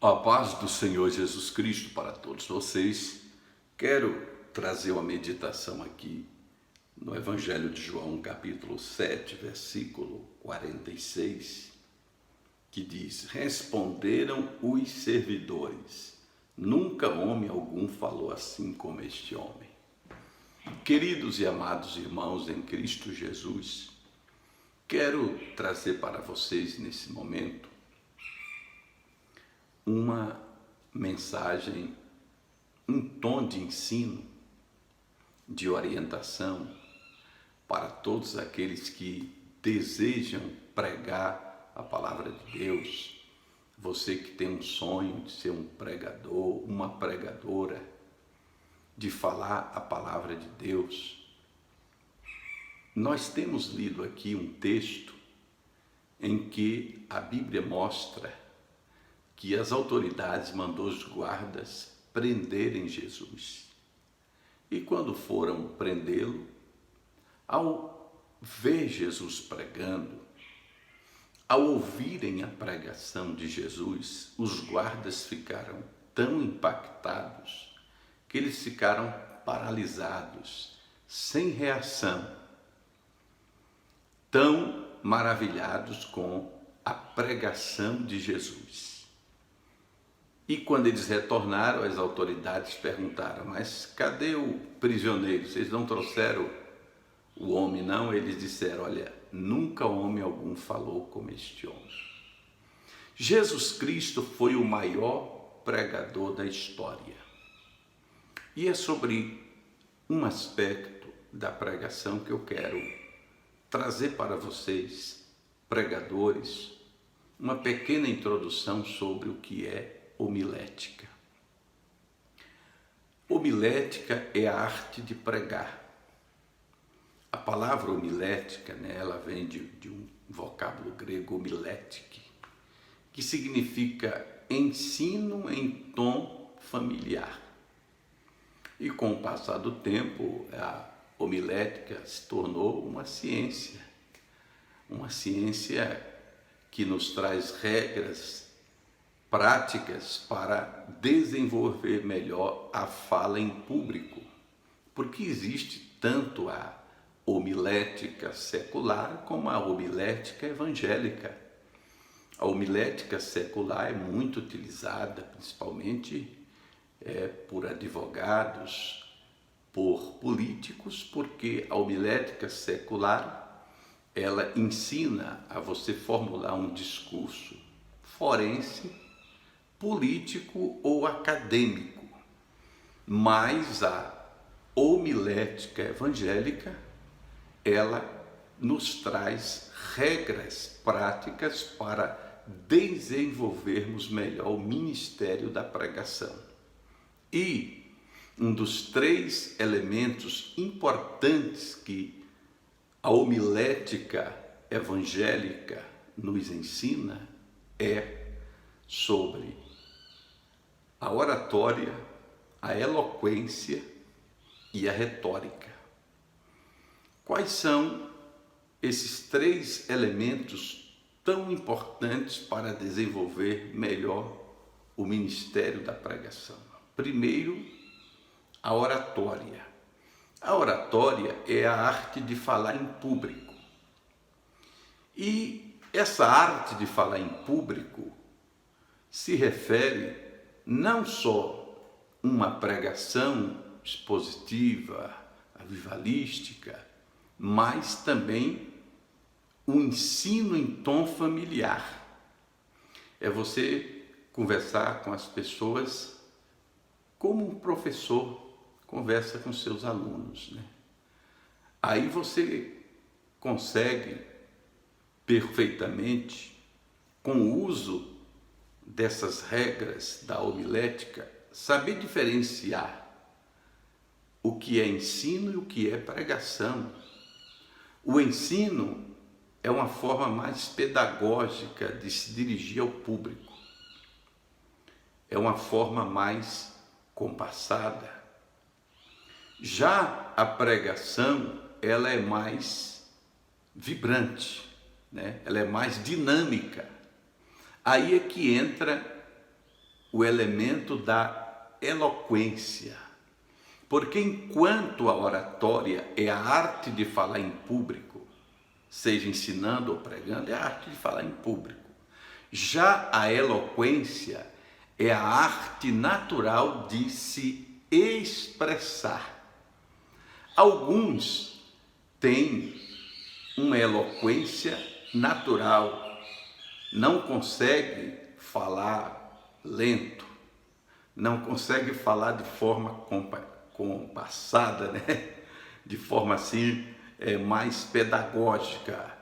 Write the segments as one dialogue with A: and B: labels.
A: A paz do Senhor Jesus Cristo para todos vocês. Quero trazer uma meditação aqui no Evangelho de João, capítulo 7, versículo 46, que diz: Responderam os servidores, nunca homem algum falou assim como este homem. Queridos e amados irmãos em Cristo Jesus, quero trazer para vocês nesse momento uma mensagem, um tom de ensino, de orientação para todos aqueles que desejam pregar a palavra de Deus. Você que tem um sonho de ser um pregador, uma pregadora, de falar a palavra de Deus. Nós temos lido aqui um texto em que a Bíblia mostra que as autoridades mandou os guardas prenderem Jesus. E quando foram prendê-lo, ao ver Jesus pregando, ao ouvirem a pregação de Jesus, os guardas ficaram tão impactados que eles ficaram paralisados, sem reação, tão maravilhados com a pregação de Jesus. E quando eles retornaram, as autoridades perguntaram: mas cadê o prisioneiro? Vocês não trouxeram o homem, não? Eles disseram: olha, nunca homem algum falou como este homem. Jesus Cristo foi o maior pregador da história. E é sobre um aspecto da pregação que eu quero trazer para vocês, pregadores, uma pequena introdução sobre o que é homilética. Homilética é a arte de pregar. A palavra homilética, ela vem de um vocábulo grego, homiletic, que significa ensino em tom familiar. E com o passar do tempo, a homilética se tornou uma ciência que nos traz regras práticas para desenvolver melhor a fala em público, porque existe tanto a homilética secular como a homilética evangélica. A homilética secular é muito utilizada, principalmente por advogados, por políticos, porque a homilética secular, ela ensina a você formular um discurso forense, político ou acadêmico, mas a homilética evangélica, ela nos traz regras práticas para desenvolvermos melhor o ministério da pregação. E um dos 3 elementos importantes que a homilética evangélica nos ensina é sobre a oratória, a eloquência e a retórica. Quais são esses 3 elementos tão importantes para desenvolver melhor o ministério da pregação? Primeiro, a oratória. A oratória é a arte de falar em público. E essa arte de falar em público se refere não só uma pregação expositiva, avivalística, mas também um ensino em tom familiar. É você conversar com as pessoas como um professor conversa com seus alunos, Aí você consegue perfeitamente, com o uso dessas regras da homilética, saber diferenciar o que é ensino e o que é pregação. O ensino é uma forma mais pedagógica de se dirigir ao público. É uma forma mais compassada. Já a pregação, ela é mais vibrante, ela é mais dinâmica. Aí é que entra o elemento da eloquência. Porque enquanto a oratória é a arte de falar em público, seja ensinando ou pregando, é a arte de falar em público. Já a eloquência é a arte natural de se expressar. Alguns têm uma eloquência natural, não conseguem falar lento, não conseguem falar de forma compassada, né? De forma assim mais pedagógica.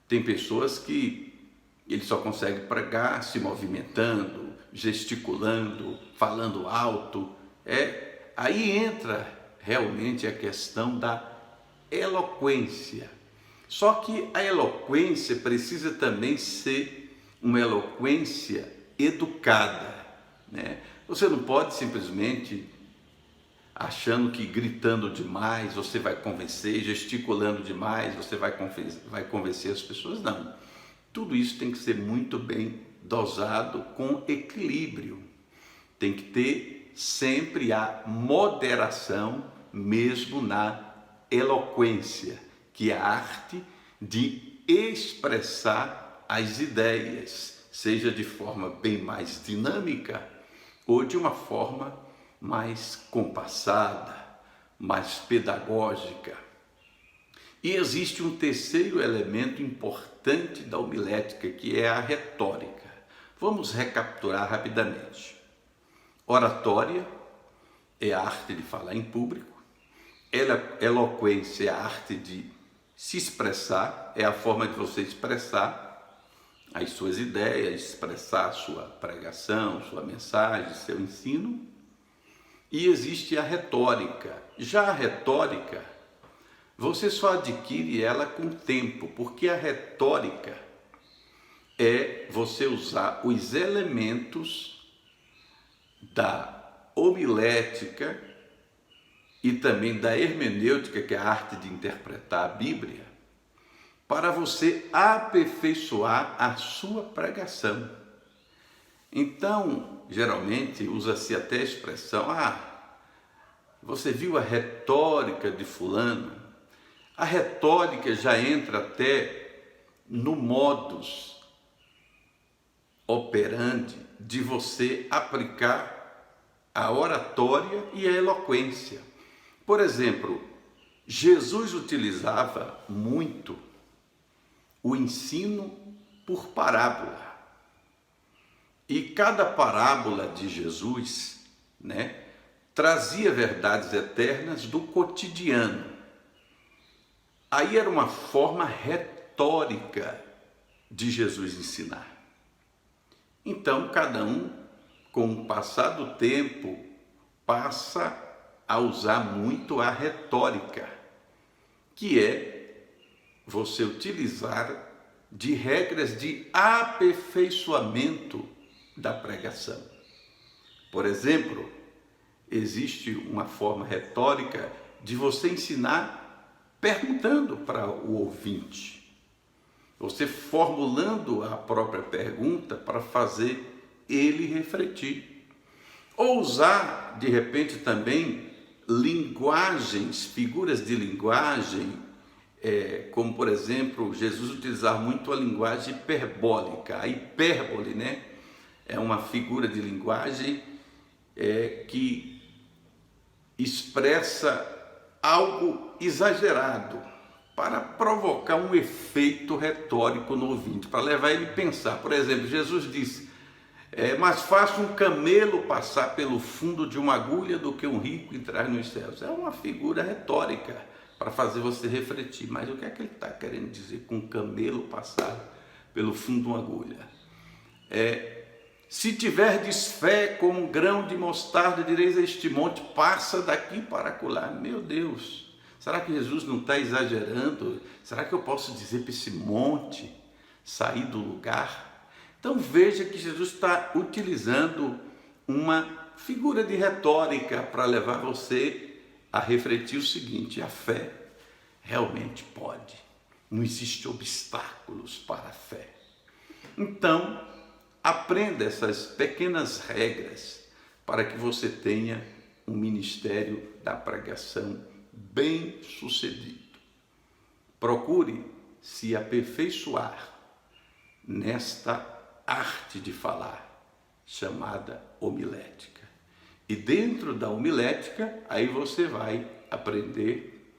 A: Tem pessoas que ele só consegue pregar se movimentando, gesticulando, falando alto. Aí entra realmente a questão da eloquência. Só que a eloquência precisa também ser uma eloquência educada, né? Você não pode simplesmente achando que gritando demais você vai convencer, gesticulando demais você vai convencer as pessoas. Não. Tudo isso tem que ser muito bem dosado, com equilíbrio. Tem que ter sempre a moderação, mesmo na eloquência, que é a arte de expressar as ideias, seja de forma bem mais dinâmica ou de uma forma mais compassada, mais pedagógica. E existe um terceiro elemento importante da homilética, que é a retórica. Vamos recapitular rapidamente. Oratória é a arte de falar em público. Eloquência é a arte de se expressar, é a forma de você expressar as suas ideias, expressar a sua pregação, sua mensagem, seu ensino. E existe a retórica. Já a retórica, você só adquire ela com o tempo, porque a retórica é você usar os elementos da homilética e também da hermenêutica, que é a arte de interpretar a Bíblia, para você aperfeiçoar a sua pregação. Então, geralmente usa-se até a expressão: você viu a retórica de fulano? A retórica já entra até no modus operandi de você aplicar a oratória e a eloquência. Por exemplo, Jesus utilizava muito o ensino por parábola. E cada parábola de Jesus, né, trazia verdades eternas do cotidiano. Aí era uma forma retórica de Jesus ensinar. Então, cada um, com o passar do tempo, passa a usar muito a retórica, que é você utilizar de regras de aperfeiçoamento da pregação. Por exemplo, existe uma forma retórica de você ensinar perguntando para o ouvinte, você formulando a própria pergunta para fazer ele refletir. Ou usar, de repente, também linguagens, figuras de linguagem, como, por exemplo, Jesus utilizava muito a linguagem hiperbólica. A hipérbole, né, é uma figura de linguagem que expressa algo exagerado para provocar um efeito retórico no ouvinte, para levar ele a pensar. Por exemplo, Jesus disse: é mais fácil um camelo passar pelo fundo de uma agulha do que um rico entrar nos céus. É uma figura retórica para fazer você refletir. Mas o que é que ele está querendo dizer com um camelo passar pelo fundo de uma agulha? Se tiverdes fé como um grão de mostarda, direis a este monte: passa daqui para acolá. Meu Deus, será que Jesus não está exagerando? Será que eu posso dizer para esse monte sair do lugar? Então veja que Jesus está utilizando uma figura de retórica para levar você a refletir o seguinte: a fé realmente pode. Não existem obstáculos para a fé. Então, Aprenda essas pequenas regras para que você tenha um ministério da pregação bem sucedido. Procure se aperfeiçoar nesta arte de falar, chamada homilética. E dentro da homilética, aí você vai aprender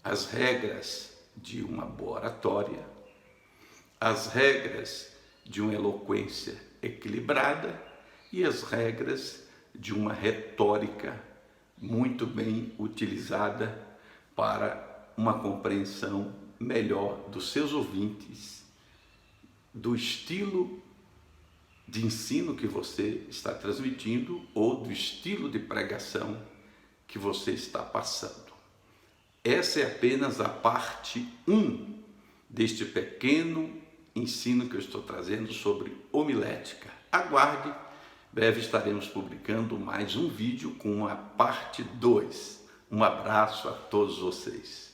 A: as regras de uma boa oratória, as regras de uma eloquência equilibrada e as regras de uma retórica muito bem utilizada para uma compreensão melhor dos seus ouvintes, do estilo de ensino que você está transmitindo ou do estilo de pregação que você está passando. Essa é apenas a parte 1 deste pequeno ensino que eu estou trazendo sobre homilética. Aguarde, breve estaremos publicando mais um vídeo com a parte 2. Um abraço a todos vocês.